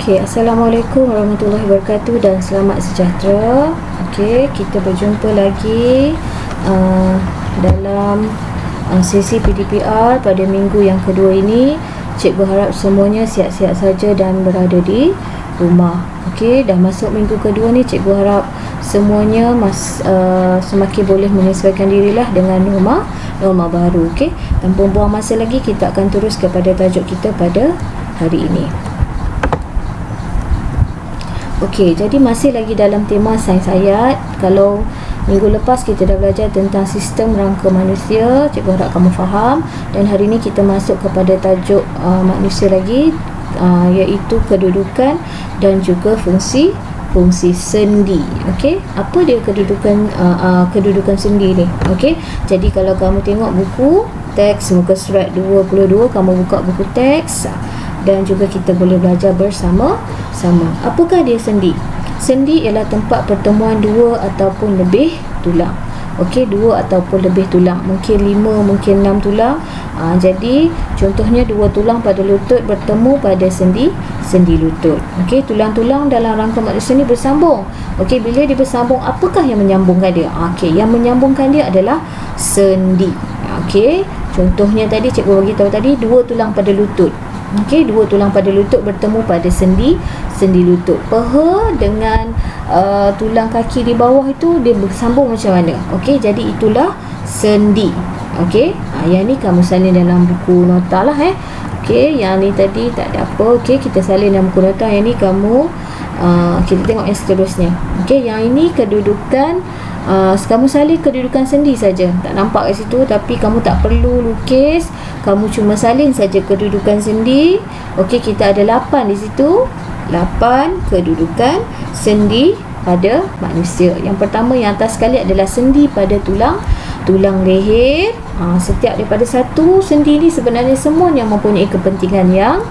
Okey, Assalamualaikum warahmatullahi wabarakatuh dan selamat sejahtera. Okey, kita berjumpa lagi dalam sesi PDPR pada minggu yang kedua ini. Cikgu harap semuanya sihat-sihat saja dan berada di rumah. Okey, dah masuk minggu kedua ni, cikgu harap semuanya semakin boleh menyesuaikan dirilah dengan norma baru. Okey, tanpa buang masa lagi, kita akan terus kepada tajuk kita pada hari ini. Okey, jadi masih lagi dalam tema sains ayat. Kalau minggu lepas kita dah belajar tentang sistem rangka manusia, cikgu harap kamu faham. Dan hari ini kita masuk kepada tajuk manusia lagi, iaitu kedudukan dan juga fungsi sendi. Okey, apa dia kedudukan sendi ni? Okey, jadi kalau kamu tengok buku teks muka surat 22, kamu buka buku teks dan juga kita boleh belajar bersama-sama. Apakah dia sendi? Sendi ialah tempat pertemuan dua ataupun lebih tulang. Okey, dua ataupun lebih tulang. Mungkin 5, mungkin 6 tulang. Jadi contohnya dua tulang pada lutut bertemu pada sendi lutut. Okey, tulang-tulang dalam rangka manusia ni bersambung. Okey, bila dia bersambung, apakah yang menyambungkan dia? Okey, yang menyambungkan dia adalah sendi. Okey, contohnya tadi cikgu bagi tahu tadi, dua tulang pada lutut. Okey, dua tulang pada lutut bertemu pada sendi lutut. Paha dengan tulang kaki di bawah itu dia bersambung macam mana? Okey, jadi itulah sendi. Okey, yang ni kamu salin dalam buku nota lah Okey, yang ni tadi tak ada apa. Okey, kita salin dalam buku nota. Yang ni kamu kita tengok yang seterusnya. Okey, yang ini kedudukan kamu salin kedudukan sendi saja. Tak nampak kat situ, tapi kamu tak perlu lukis. Kamu cuma salin saja kedudukan sendi. Okey, kita ada 8 di situ. 8 kedudukan sendi pada manusia. Yang pertama, yang atas sekali adalah sendi pada tulang leher. Setiap daripada satu sendi ni sebenarnya semua yang mempunyai kepentingan yang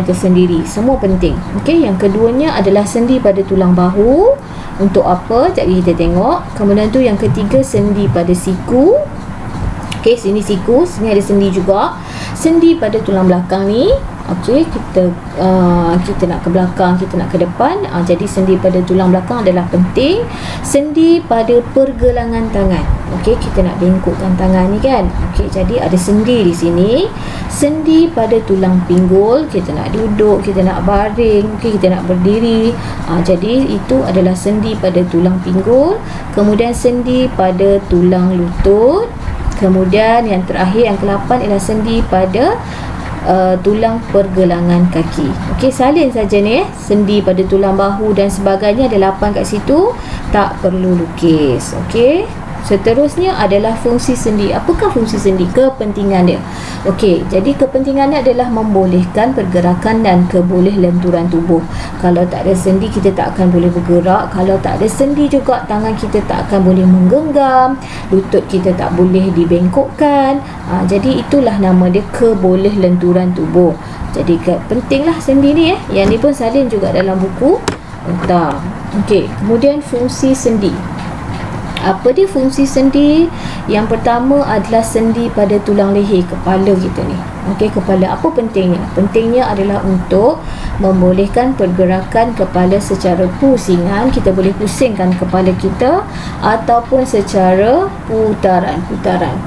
tersendiri. Semua penting. Okey, yang keduanya adalah sendi pada tulang bahu. Untuk apa? Jadi kita tengok. Kemudian tu yang ketiga, sendi pada siku. Okey, sini siku, sini ada sendi juga. Sendi pada tulang belakang ni. Okey, kita nak ke belakang, kita nak ke depan. Jadi sendi pada tulang belakang adalah penting. Sendi pada pergelangan tangan. Okey, kita nak bengkokkan tangan ni kan. Okey, jadi ada sendi di sini. Sendi pada tulang pinggul, kita nak duduk, kita nak baring, okey, kita nak berdiri. Jadi itu adalah sendi pada tulang pinggul. Kemudian sendi pada tulang lutut. Kemudian yang terakhir, yang ke-8 ialah sendi pada tulang pergelangan kaki. Okey, salin saja ni sendi pada tulang bahu dan sebagainya, ada 8 kat situ, tak perlu lukis. Okey, seterusnya adalah fungsi sendi. Apakah fungsi sendi? Kepentingan dia. Okey, jadi kepentingannya adalah membolehkan pergerakan dan kebolehlenturan tubuh. Kalau tak ada sendi, kita tak akan boleh bergerak. Kalau tak ada sendi juga, tangan kita tak akan boleh menggenggam, lutut kita tak boleh dibengkokkan. Jadi itulah nama dia, kebolehlenturan tubuh. Jadi pentinglah sendi ni Yang ni pun salin juga dalam buku nota. Okey, kemudian fungsi sendi. Apa dia fungsi sendi? Yang pertama adalah sendi pada tulang leher, kepala kita ni. Okey, kepala. Apa pentingnya? Pentingnya adalah untuk membolehkan pergerakan kepala secara pusingan. Kita boleh pusingkan kepala kita ataupun secara putaran.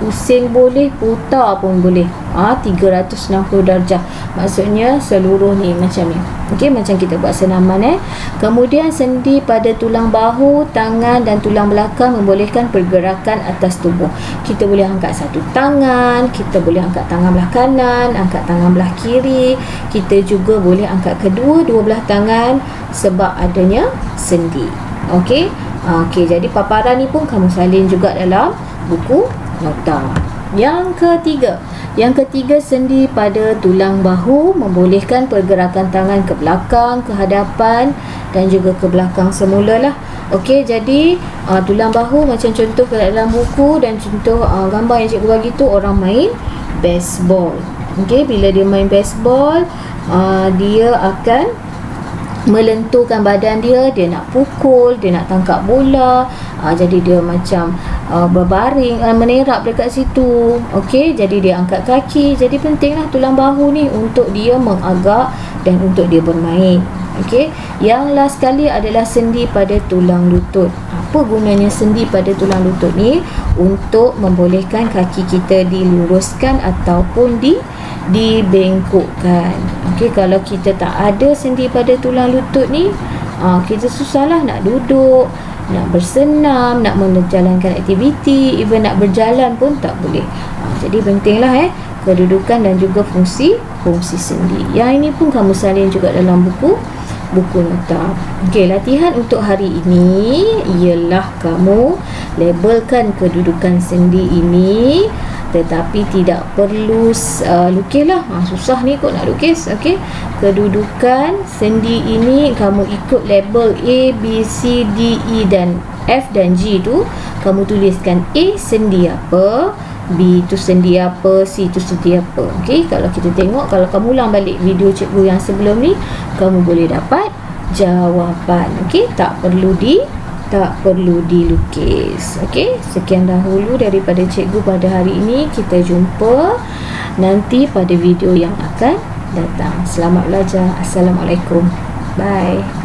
Pusing boleh, putar pun boleh. 360 darjah. Maksudnya seluruh ni macam ni. Okey, macam kita buat senaman Kemudian sendi pada tulang bahu, tangan dan tulang belakang membolehkan pergerakan atas tubuh. Kita boleh angkat satu tangan, kita boleh angkat tangan belah kanan, angkat tangan belah kiri. Kita juga boleh angkat dua belah tangan sebab adanya sendi. Okey. Okey, jadi paparan ni pun kamu salin juga dalam buku nota. Yang ketiga, sendi pada tulang bahu membolehkan pergerakan tangan ke belakang, ke hadapan dan juga ke belakang semula lah. Okey, jadi tulang bahu macam contoh dalam buku dan contoh gambar yang cikgu bagi tu, orang main baseball. Okey, bila dia main baseball, dia akan melenturkan badan dia nak pukul, dia nak tangkap bola. Jadi dia macam berbaring, menerap dekat situ. Okey, jadi dia angkat kaki. Jadi pentinglah tulang bahu ni untuk dia mengagak dan untuk dia bermain. Okey, yang last sekali adalah sendi pada tulang lutut. Apa gunanya sendi pada tulang lutut ni? Untuk membolehkan kaki kita diluruskan ataupun dibengkokkan. Okey, kalau kita tak ada sendi pada tulang lutut ni, kita susahlah nak duduk, nak bersenam, nak menjalankan aktiviti, even nak berjalan pun tak boleh. Jadi pentinglah kedudukan dan juga fungsi sendi. Yang ini pun kamu salin juga dalam buku nota. Okey, latihan untuk hari ini ialah kamu labelkan kedudukan sendi ini, tetapi tidak perlu lukislah. Susah ni kot nak lukis. Okey, kedudukan sendi ini kamu ikut label A, B, C, D, E dan F dan G tu kamu tuliskan. A sendi apa, B tu sendi apa, C tu sendi apa. Okey, kalau kita tengok, kalau kamu ulang balik video cikgu yang sebelum ni, kamu boleh dapat jawapan. Okey, tak perlu dilukis. Okey, sekian dahulu daripada cikgu pada hari ini. Kita jumpa nanti pada video yang akan datang. Selamat belajar. Assalamualaikum. Bye.